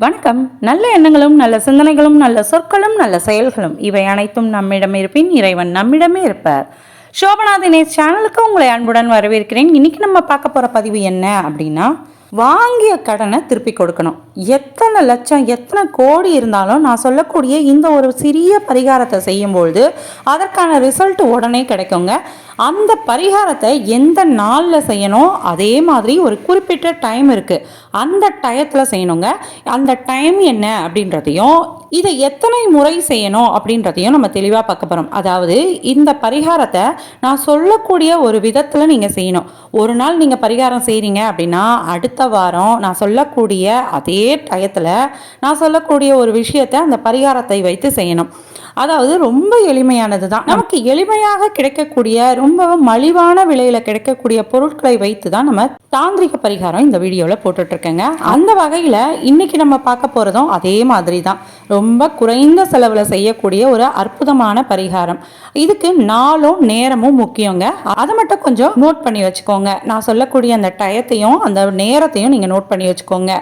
வணக்கம். நல்ல எண்ணங்களும் நல்ல சிந்தனைகளும் நல்ல சொற்களும் நல்ல செயல்களும் இவை அனைத்தும் நம்மிடம் இருப்பின் இறைவன் நம்மிடமே இருப்பார். சோபனா தினேஷ் சேனலுக்கு உங்களை அன்புடன் வரவேற்கிறேன். இன்னைக்கு நம்ம பார்க்க போகிற பதிவு என்ன அப்படின்னா, வாங்கிய கடனை திருப்பி கொடுக்கணும். எத்தனை லட்சம் எத்தனை கோடி இருந்தாலும் நான் சொல்லக்கூடிய இந்த ஒரு சிறிய பரிகாரத்தை செய்யும்பொழுது அதற்கான ரிசல்ட் உடனே கிடைக்குங்க. அந்த பரிகாரத்தை எந்த நாளில் செய்யணும், அதே மாதிரி ஒரு குறிப்பிட்ட டைம் இருக்குது, அந்த டயத்தில் செய்யணுங்க. அந்த டைம் என்ன அப்படின்றதையும் இதை எத்தனை முறை செய்யணும் அப்படின்றதையும் நம்ம தெளிவாக பார்க்க போகிறோம். அதாவது இந்த பரிகாரத்தை நான் சொல்லக்கூடிய ஒரு விதத்தில் நீங்கள் செய்யணும். ஒரு நாள் நீங்கள் பரிகாரம் செய்கிறீங்க அப்படின்னா அடுத்த வாரம் நான் சொல்லக்கூடிய அதே டயத்தில் நான் சொல்லக்கூடிய ஒரு விஷயத்தை அந்த பரிகாரத்தை வைத்து செய்யணும். அதாவது ரொம்ப எளிமையானது தான். நமக்கு எளிமையாக கிடைக்கக்கூடிய ரொம்ப மலிவான விலையில் கிடைக்கக்கூடிய பொருட்களை வைத்து தான் நம்ம தாந்திரிக பரிகாரம் இந்த வீடியோவில் போட்டுட்ருக்கேங்க. அந்த வகையில் இன்னைக்கு நம்ம பார்க்க போகிறதும் அதே மாதிரி தான். ரொம்ப குறைந்த செலவில் செய்யக்கூடிய ஒரு அற்புதமான பரிகாரம். இதுக்கு நாளும் நேரமும் முக்கியங்க. அதை மட்டும் கொஞ்சம் நோட் பண்ணி வச்சுக்கோங்க. நான் சொல்லக்கூடிய அந்த டயத்தையும் அந்த நேரத்தையும் நீங்கள் நோட் பண்ணி வச்சுக்கோங்க.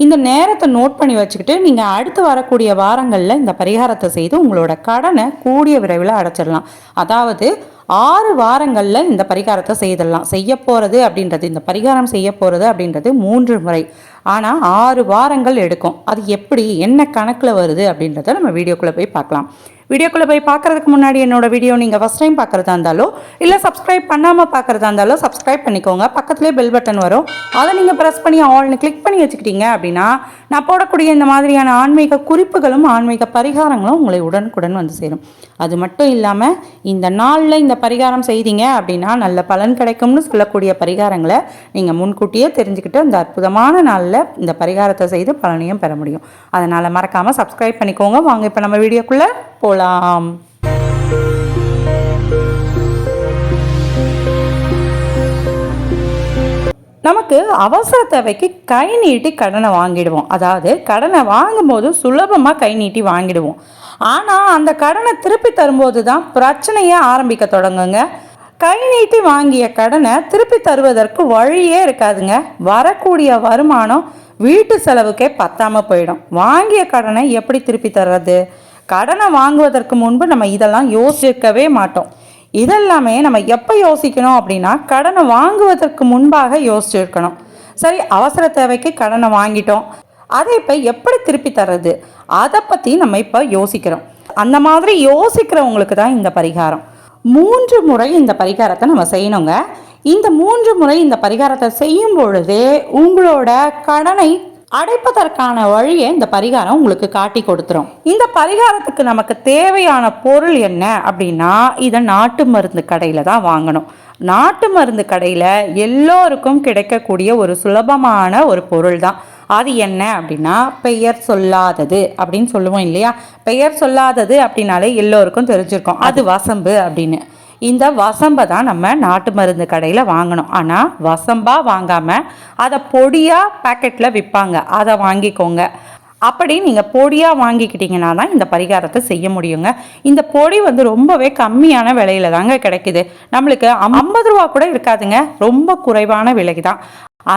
இந்த நேரத்தை நோட் பண்ணி வச்சுக்கிட்டு நீங்கள் அடுத்து வரக்கூடிய வாரங்களில் இந்த பரிகாரத்தை செய்து உங்களோட கடனை கூடிய விரைவில் அடைச்சிடலாம். அதாவது 6 வாரங்களில் இந்த பரிகாரத்தை செய்திடலாம். செய்ய போகிறது அப்படின்றது, இந்த பரிகாரம் செய்ய போகிறது அப்படின்றது 3 முறை, ஆனால் 6 வாரங்கள் எடுக்கும். அது எப்படி என்ன கணக்கில் வருது அப்படின்றத நம்ம வீடியோக்குள்ளே போய் பார்க்கலாம். வீடியோக்குள்ளே போய் பார்க்குறதுக்கு முன்னாடி என்னோட வீடியோ நீங்கள் ஃபஸ்ட் டைம் பார்க்குறதா இருந்தாலோ இல்லை சப்ஸ்கிரைப் பண்ணாமல் பார்க்குறதா இருந்தாலோ சப்ஸ்கிரைப் பண்ணிக்கோங்க. பக்கத்துலேயே பெல் பட்டன் வரும், அதை நீங்கள் ப்ரெஸ் பண்ணி ஆல்னு கிளிக் பண்ணி வச்சுக்கிட்டீங்க அப்படின்னா நான் போடக்கூடிய இந்த மாதிரியான ஆன்மீக குறிப்புகளும் ஆன்மீக பரிகாரங்களும் உங்களை உடனுக்குடன் வந்து சேரும். அது மட்டும் இல்லாமல் இந்த நாளில் இந்த பரிகாரம் செய்தீங்க அப்படின்னா நல்ல பலன் கிடைக்கும்னு சொல்லக்கூடிய பரிகாரங்களை நீங்கள் முன்கூட்டியே தெரிஞ்சுக்கிட்டு அந்த அற்புதமான நாளில் இந்த பரிகாரத்தை செய்து பலனையும் பெற முடியும். அதனால் மறக்காமல் சப்ஸ்கிரைப் பண்ணிக்கோங்க. வாங்க இப்போ நம்ம வீடியோக்குள்ளே போலாம். நமக்கு அவசர தேவைக்கு கை நீட்டி கடனை வாங்கிடுவோம். அதாவது கடனை வாங்கும்போது சுலபமாக கை நீட்டி வாங்கிடுவோம். ஆனால் அந்த கடனை திருப்பி தரும்போது தான் பிரச்சனையே ஆரம்பிக்க தொடங்குங்க. கை நீட்டி வாங்கிய கடனை திருப்பி தருவதற்கு வழியே இருக்காதுங்க. வரக்கூடிய வருமானம் வீட்டு செலவுக்கே பத்தாமல் போயிடும். வாங்கிய கடனை எப்படி திருப்பி தர்றது? கடனை வாங்குவதற்கு முன்பு நம்ம இதெல்லாம் யோசிக்கவே மாட்டோம். இதெல்லாமே நம்ம எப்போ யோசிக்கணும் அப்படின்னா கடனை வாங்குவதற்கு முன்பாக யோசிச்சிருக்கணும். சரி, அவசர தேவைக்கு கடனை வாங்கிட்டோம், அதை இப்போ எப்படி திருப்பி தர்றது, அதை பற்றி நம்ம இப்போ யோசிக்கிறோம். அந்த மாதிரி யோசிக்கிறவங்களுக்கு தான் இந்த பரிகாரம். 3 முறை இந்த பரிகாரத்தை நம்ம செய்யணுங்க. இந்த 3 முறை இந்த பரிகாரத்தை செய்யும் பொழுதே உங்களோட கடனை அடைப்பதற்கான வழியை இந்த பரிகாரம் உங்களுக்கு காட்டி கொடுத்துரும். இந்த பரிகாரத்துக்கு நமக்கு தேவையான பொருள் என்ன அப்படின்னா, இதை நாட்டு மருந்து கடையில் தான் வாங்கணும். நாட்டு மருந்து கடையில் எல்லோருக்கும் கிடைக்கக்கூடிய ஒரு சுலபமான ஒரு பொருள் தான். அது என்ன அப்படின்னா, பெயர் சொல்லாதது அப்படின்னு சொல்லுவோம் இல்லையா? பெயர் சொல்லாதது அப்படின்னாலே எல்லோருக்கும் தெரிஞ்சிருக்கும், அது வசம்பு அப்படின்னு. இந்த வசம்பை தான் நம்ம நாட்டு மருந்து கடையில் வாங்கணும். ஆனால் வசம்பாக வாங்காமல் அதை பொடியாக பேக்கெட்டில் விற்பாங்க, அதை வாங்கிக்கோங்க. அப்படி நீங்கள் பொடியாக வாங்கிக்கிட்டீங்கன்னா தான் இந்த பரிகாரத்தை செய்ய முடியுங்க. இந்த பொடி ரொம்பவே கம்மியான விலையில தாங்க கிடைக்குது. நம்மளுக்கு 50 ரூபா கூட இருக்காதுங்க, ரொம்ப குறைவான விலைக்கு தான்.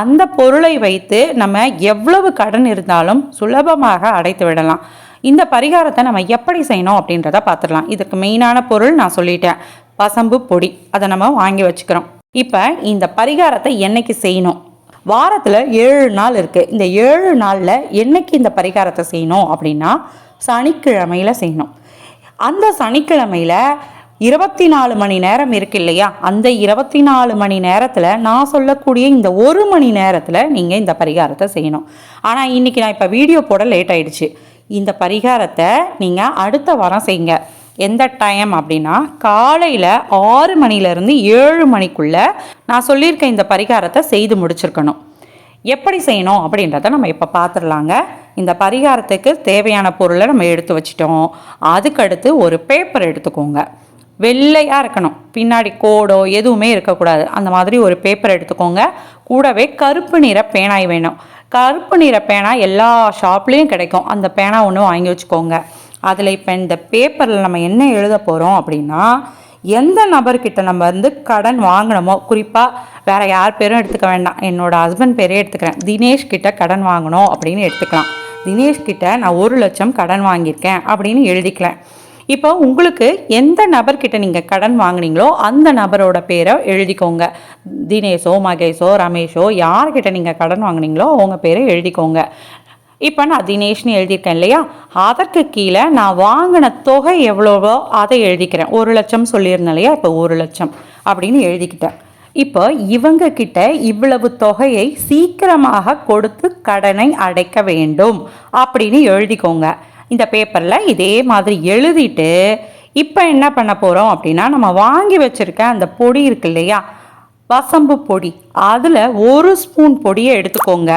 அந்த பொருளை வைத்து நம்ம எவ்வளவு கடன் இருந்தாலும் சுலபமாக அடைத்து விடலாம். இந்த பரிகாரத்தை நம்ம எப்படி செய்யணும் அப்படின்றத பார்த்துடலாம். இதுக்கு மெயினான பொருள் நான் சொல்லிட்டேன், வசம்பு பொடி. அதை நம்ம வாங்கி வச்சுக்கிறோம். இப்போ இந்த பரிகாரத்தை என்னைக்கு செய்யணும்? வாரத்தில் 7 நாள் இருக்குது. இந்த 7 நாளில் என்னைக்கு இந்த பரிகாரத்தை செய்யணும் அப்படின்னா சனிக்கிழமையில் செய்யணும். அந்த சனிக்கிழமையில் 24 மணி நேரம் இருக்கு இல்லையா? அந்த 24 மணி நேரத்தில் நான் சொல்லக்கூடிய இந்த 1 மணி நேரத்தில் நீங்கள் இந்த பரிகாரத்தை செய்யணும். ஆனால் இன்றைக்கி நான் இப்போ வீடியோ போட லேட் ஆகிடுச்சு. இந்த பரிகாரத்தை நீங்கள் அடுத்த வாரம் செய்யுங்க. எந்த டைம் அப்படின்னா காலையில் 6 மணிலேருந்து 7 மணிக்குள்ளே நான் சொல்லியிருக்க இந்த பரிகாரத்தை செய்து முடிச்சிருக்கணும். எப்படி செய்யணும் அப்படின்றத நம்ம இப்போ பார்த்துடலாங்க. இந்த பரிகாரத்துக்கு தேவையான பொருளை நம்ம எடுத்து வச்சிட்டோம். அதுக்கடுத்து ஒரு பேப்பர் எடுத்துக்கோங்க. வெள்ளையாக இருக்கணும், பின்னாடி கோடோ எதுவுமே இருக்கக்கூடாது. அந்த மாதிரி ஒரு பேப்பர் எடுத்துக்கோங்க. கூடவே கருப்பு நிற பேனாய் வேணும். கருப்பு நிற பேனா எல்லா ஷாப்லேயும் கிடைக்கும். அந்த பேனா ஒன்று வாங்கி வச்சுக்கோங்க. அதில் இப்போ இந்த பேப்பரில் நம்ம என்ன எழுத போகிறோம் அப்படின்னா, எந்த நபர்கிட்ட நம்ம கடன் வாங்கணுமோ, குறிப்பாக வேறு யார் பேரும் எடுத்துக்க வேண்டாம், என்னோடய ஹஸ்பண்ட் பேரே எடுத்துக்கிறேன், தினேஷ் கிட்ட கடன் வாங்கணும் அப்படின்னு எடுத்துக்கலாம். தினேஷ் கிட்ட நான் 1,00,000 கடன் வாங்கியிருக்கேன் அப்படின்னு எழுதிக்கலாம். இப்போ உங்களுக்கு எந்த நபர்கிட்ட நீங்கள் கடன் வாங்கினீங்களோ அந்த நபரோட பேரை எழுதிக்கோங்க. தினேஷோ, மகேஷோ, ரமேஷோ, யார்கிட்ட நீங்கள் கடன் வாங்கினீங்களோ அவங்க பேரை எழுதிக்கோங்க. இப்போ நான் தினேஷ்னு எழுதியிருக்கேன் இல்லையா, அதற்கு கீழே நான் வாங்கின தொகை எவ்வளவோ அதை எழுதிக்கிறேன். 1,00,000 சொல்லியிருந்தேன் இல்லையா, இப்போ 1,00,000 அப்படின்னு எழுதிக்கிட்டேன். இப்போ இவங்க கிட்ட இவ்வளவு தொகையை சீக்கிரமாக கொடுத்து கடனை அடைக்க வேண்டும் அப்படின்னு எழுதிக்கோங்க. இந்த பேப்பரில் இதே மாதிரி எழுதிட்டு இப்போ என்ன பண்ண போகிறோம் அப்படின்னா, நம்ம வாங்கி வச்சுருக்க அந்த பொடி இருக்கு இல்லையா, வசம்பு பொடி, அதில் 1 ஸ்பூன் பொடியை எடுத்துக்கோங்க.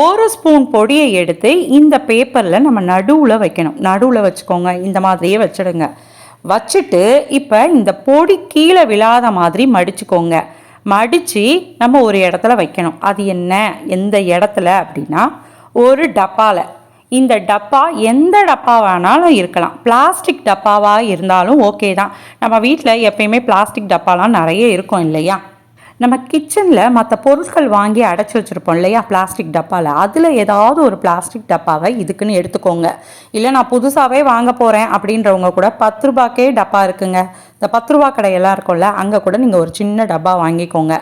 1 ஸ்பூன் பொடியை எடுத்து இந்த பேப்பரில் நம்ம நடுவில் வைக்கணும். நடுவில் வச்சுக்கோங்க, இந்த மாதிரியே வச்சுடுங்க. வச்சுட்டு இப்போ இந்த பொடி கீழே விழாத மாதிரி மடிச்சுக்கோங்க. மடித்து நம்ம ஒரு இடத்துல வைக்கணும். அது என்ன, எந்த இடத்துல அப்படின்னா, ஒரு டப்பாவில். இந்த டப்பா எந்த டப்பா வேணாலும் இருக்கலாம். பிளாஸ்டிக் டப்பாவாக இருந்தாலும் ஓகே தான். நம்ம வீட்டில் எப்பயுமே பிளாஸ்டிக் டப்பாலாம் நிறைய இருக்கும் இல்லையா. நம்ம கிச்சனில் மற்ற பொருட்கள் வாங்கி அடைச்சி வச்சுருப்போம் இல்லையா பிளாஸ்டிக் டப்பாவில், அதில் ஏதாவது ஒரு பிளாஸ்டிக் டப்பாவை இதுக்குன்னு எடுத்துக்கோங்க. இல்லை நான் புதுசாகவே வாங்க போகிறேன் அப்படின்றவங்க கூட 10 ரூபாய்க்கே டப்பா இருக்குங்க. இந்த 10 ரூபா கடையெல்லாம் இருக்கும்ல, அங்கே கூட நீங்கள் ஒரு சின்ன டப்பா வாங்கிக்கோங்க.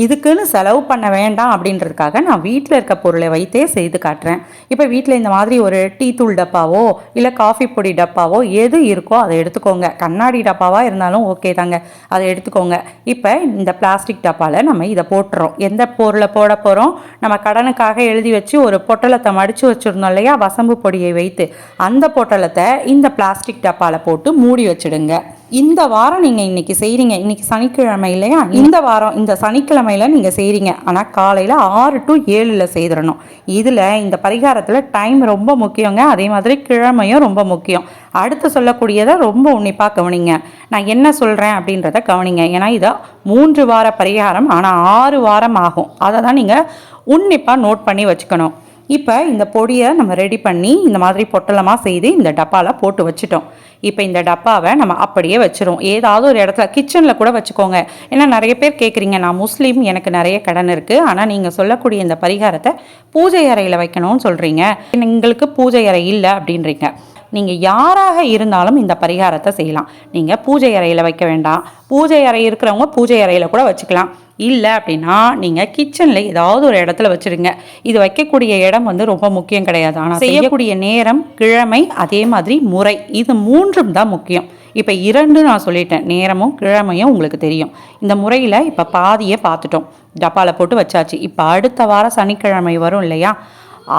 இதுக்குன்னு செலவு பண்ண வேண்டாம் அப்படின்றதுக்காக நான் வீட்டில் இருக்க பொருளை வைத்தே செய்து காட்டுறேன். இப்போ வீட்டில் இந்த மாதிரி ஒரு டீ தூள் டப்பாவோ இல்லை காஃபி பொடி டப்பாவோ எது இருக்கோ அதை எடுத்துக்கோங்க. கண்ணாடி டப்பாவாக இருந்தாலும் ஓகே தாங்க, அதை எடுத்துக்கோங்க. இப்போ இந்த பிளாஸ்டிக் டப்பாவில் நம்ம இதை போட்டுறோம். எந்த பொருளை போட போகிறோம், நம்ம கடனுக்காக எழுதி வச்சு ஒரு பொட்டலத்தை மடித்து வச்சுருந்தோம் இல்லையா வசம்பு பொடியை வைத்து, அந்த பொட்டலத்தை இந்த பிளாஸ்டிக் டப்பாவில் போட்டு மூடி வச்சுடுங்க. இந்த வாரம் நீங்கள் இன்றைக்கி செய்கிறீங்க, இன்றைக்கி சனிக்கிழமை இல்லையா, இந்த வாரம் இந்த சனிக்கிழமையில் நீங்கள் செய்கிறீங்க. ஆனால் காலையில் 6 to 7 செய்திடணும். இதில் இந்த பரிகாரத்தில் டைம் ரொம்ப முக்கியங்க. அதே மாதிரி கிழமையும் ரொம்ப முக்கியம். அடுத்து சொல்லக்கூடியதை ரொம்ப உன்னிப்பாக கவனிங்க. நான் என்ன சொல்கிறேன் அப்படின்றத கவனிங்க. ஏன்னா இதை 3 வார பரிகாரம், ஆனால் 6 வாரம் ஆகும். அதை தான் நீங்கள் உன்னிப்பாக நோட் பண்ணி வச்சுக்கணும். இப்போ இந்த பொடியை நம்ம ரெடி பண்ணி இந்த மாதிரி பொட்டலமாக செய்து இந்த டப்பாவில் போட்டு வச்சுட்டோம். இப்போ இந்த டப்பாவை நம்ம அப்படியே வச்சிரும். ஏதாவது ஒரு இடத்துல கிச்சனில் கூட வச்சுக்கோங்க. ஏன்னா நிறைய பேர் கேட்குறீங்க, நான் முஸ்லீம், எனக்கு நிறைய கடன் இருக்குது, ஆனால் நீங்கள் சொல்லக்கூடிய இந்த பரிகாரத்தை பூஜை அறையில் வைக்கணும்னு சொல்கிறீங்க, எங்களுக்கு பூஜை அறை இல்லை அப்படின்றீங்க. நீங்கள் யாராக இருந்தாலும் இந்த பரிகாரத்தை செய்யலாம். நீங்கள் பூஜை அறையில் வைக்க வேண்டாம். பூஜை அறை இருக்கிறவங்க பூஜை அறையில் கூட வச்சுக்கலாம். இல்லை அப்படின்னா நீங்கள் கிச்சனில் ஏதாவது ஒரு இடத்துல வச்சுருங்க. இது வைக்கக்கூடிய இடம் ரொம்ப முக்கியம் கிடையாது. ஆனால் செய்யக்கூடிய நேரம், கிழமை, அதே மாதிரி முறை, இது 3ம் தான் முக்கியம். இப்போ 2 நான் சொல்லிட்டேன், நேரமும் கிழமையும் உங்களுக்கு தெரியும். இந்த முறையில் இப்போ பாதியை பார்த்துட்டோம். டப்பாவில் போட்டு வச்சாச்சு. இப்போ அடுத்த வாரம் சனிக்கிழமை வரும் இல்லையா,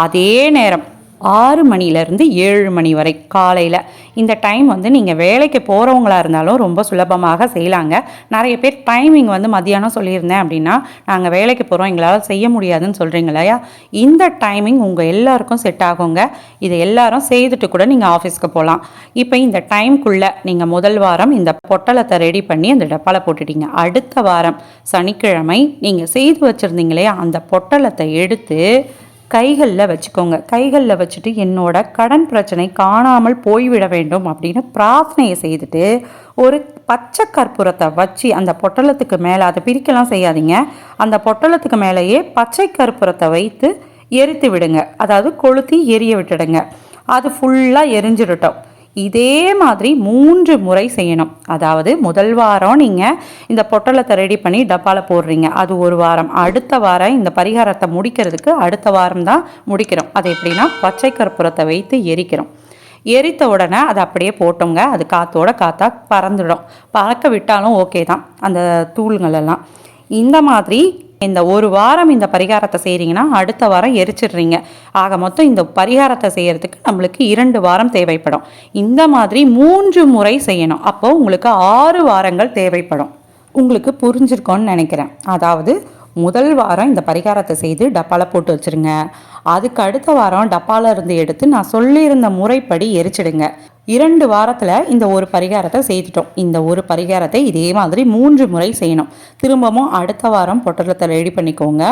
அதே நேரம் 6 மணிலேருந்து 7 மணி வரை காலையில். இந்த டைம் நீங்கள் வேலைக்கு போகிறவங்களா இருந்தாலும் ரொம்ப சுலபமாக செய்யலாங்க. நிறைய பேர் டைமிங் மத்தியானம் சொல்லியிருந்தேன் அப்படின்னா, நாங்கள் வேலைக்கு போகிறோம், எங்களால் செய்ய முடியாதுன்னு சொல்கிறீங்க இல்லையா, இந்த டைமிங் உங்கள் எல்லாருக்கும் செட் ஆகுங்க. இதை எல்லாரும் செய்துட்டு கூட நீங்கள் ஆஃபீஸ்க்கு போகலாம். இப்போ இந்த டைம்குள்ளே நீங்கள் முதல் வாரம் இந்த பொட்டலத்தை ரெடி பண்ணி அந்த டப்பாவில் போட்டுட்டீங்க. அடுத்த வாரம் சனிக்கிழமை நீங்கள் செய்து வச்சுருந்தீங்க இல்லையா, அந்த பொட்டலத்தை எடுத்து கைகளில் வச்சுக்கோங்க. கைகளில் வச்சுட்டு என்னோட கடன் பிரச்சனை காணாமல் போய்விட வேண்டும் அப்படின்னு பிரார்த்தனையை செய்துட்டு ஒரு பச்சை கற்பூரத்தை வச்சு அந்த பொட்டலத்துக்கு மேலே, அதை பிரிக்கலாம் செய்யாதீங்க, அந்த பொட்டலத்துக்கு மேலேயே பச்சை கற்பூரத்தை வைத்து எரித்து விடுங்க. அதாவது கொளுத்தி எரிய விட்டுடுங்க. அது ஃபுல்லாக எரிஞ்சிடட்டும். இதே மாதிரி 3 முறை செய்யணும். அதாவது முதல் வாரம் நீங்கள் இந்த பொட்டலத்தை ரெடி பண்ணி டப்பாவில் போடுறீங்க, அது ஒரு வாரம். அடுத்த வாரம் இந்த பரிகாரத்தை முடிக்கிறதுக்கு அடுத்த வாரம் தான் முடிக்கிறோம். அது எப்படின்னா பச்சை கற்பூரத்தை வைத்து எரிக்கிறோம். எரித்த உடனே அதை அப்படியே போட்டோங்க. அது காற்றோட காற்றா பறந்துடும். பறக்க விட்டாலும் ஓகே தான் அந்த தூள்கள் எல்லாம். இந்த மாதிரி இந்த ஒரு வாரம் இந்த பரிகாரத்தை செய்கிறீங்கன்னா அடுத்த வாரம் எரிச்சிடுறீங்க. ஆக மொத்தம் இந்த பரிகாரத்தை செய்கிறதுக்கு நம்மளுக்கு 2 வாரம் தேவைப்படும். இந்த மாதிரி 3 முறை செய்யணும். அப்போது உங்களுக்கு 6 வாரங்கள் தேவைப்படும். உங்களுக்கு புரிஞ்சிருக்கோன்னு நினைக்கிறேன். அதாவது முதல் வாரம் இந்த பரிகாரத்தை செய்து டப்பாவில் போட்டு வச்சுருங்க. அதுக்கு அடுத்த வாரம் டப்பாவில் இருந்து எடுத்து நான் சொல்லியிருந்த முறைப்படி எரிச்சிடுங்க. 2 வாரத்தில் இந்த ஒரு பரிகாரத்தை செய்துட்டோம். இந்த ஒரு பரிகாரத்தை இதே மாதிரி 3 முறை செய்யணும். திரும்பவும் அடுத்த வாரம் பொட்டலத்தை ரெடி பண்ணிக்கோங்க.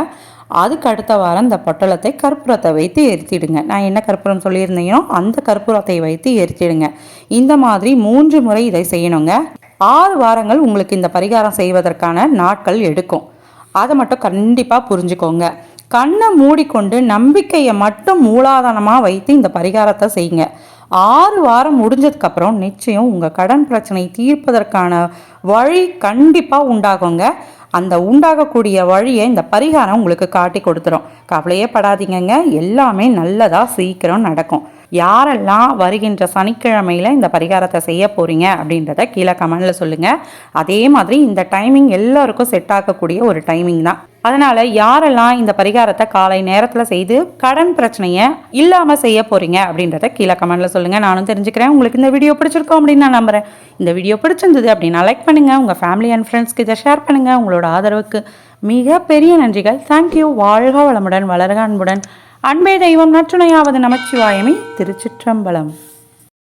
அதுக்கு அடுத்த வாரம் இந்த பொட்டலத்தை கற்பூரத்தை வைத்து எரித்திடுங்க. நான் என்ன கற்பூரம் சொல்லியிருந்தேனோ அந்த கற்பூரத்தை வைத்து எரித்திடுங்க. இந்த மாதிரி 3 முறை இதை செய்யணுங்க. 6 வாரங்கள் உங்களுக்கு இந்த பரிகாரம் செய்வதற்கான நாட்கள் எடுக்கும். அதை மட்டும் கண்டிப்பாக புரிஞ்சுக்கோங்க. கண்ணை மூடிக்கொண்டு நம்பிக்கையை மட்டும் மூலாதாரமாக வைத்து இந்த பரிகாரத்தை செய்யுங்க. 6 வாரம் முடிஞ்சதுக்கப்புறம் நிச்சயம் உங்கள் கடன் பிரச்சனை தீர்ப்பதற்கான வழி கண்டிப்பாக உண்டாகுங்க. அந்த உண்டாகக்கூடிய வழியை இந்த பரிகாரம் உங்களுக்கு காட்டி கொடுத்துரும். கவலையே படாதீங்கங்க, எல்லாமே நல்லதாக சீக்கிரம் நடக்கும். யாரெல்லாம் வருகின்ற சனிக்கிழமையில் இந்த பரிகாரத்தை செய்ய போகிறீங்க அப்படின்றத கீழே கமெண்டில் சொல்லுங்கள். அதே மாதிரி இந்த டைமிங் எல்லாருக்கும் செட் ஆகக்கூடிய ஒரு டைமிங் தான். அதனால் யாரெல்லாம் இந்த பரிகாரத்தை காலை நேரத்தில் செய்து கடன் பிரச்சனையை இல்லாமல் செய்ய போகிறீங்க அப்படின்றத கீழே கமெண்டில் சொல்லுங்கள். நானும் தெரிஞ்சுக்கிறேன். உங்களுக்கு இந்த வீடியோ பிடிச்சிருக்கோம் அப்படின்னு நான் நம்புகிறேன். இந்த வீடியோ பிடிச்சிருந்தது அப்படின்னா லைக் பண்ணுங்கள், உங்கள் ஃபேமிலி அண்ட் ஃப்ரெண்ட்ஸ்க்கு இதை ஷேர் பண்ணுங்கள். உங்களோட ஆதரவுக்கு மிகப்பெரிய நன்றிகள். தேங்க்யூ. வாழ்க வளமுடன், வளர்க அன்புடன். அன்பே தெய்வம், நற்றுணையாவது நமச்சிவாயமே. திருச்சிற்றம்பலம்.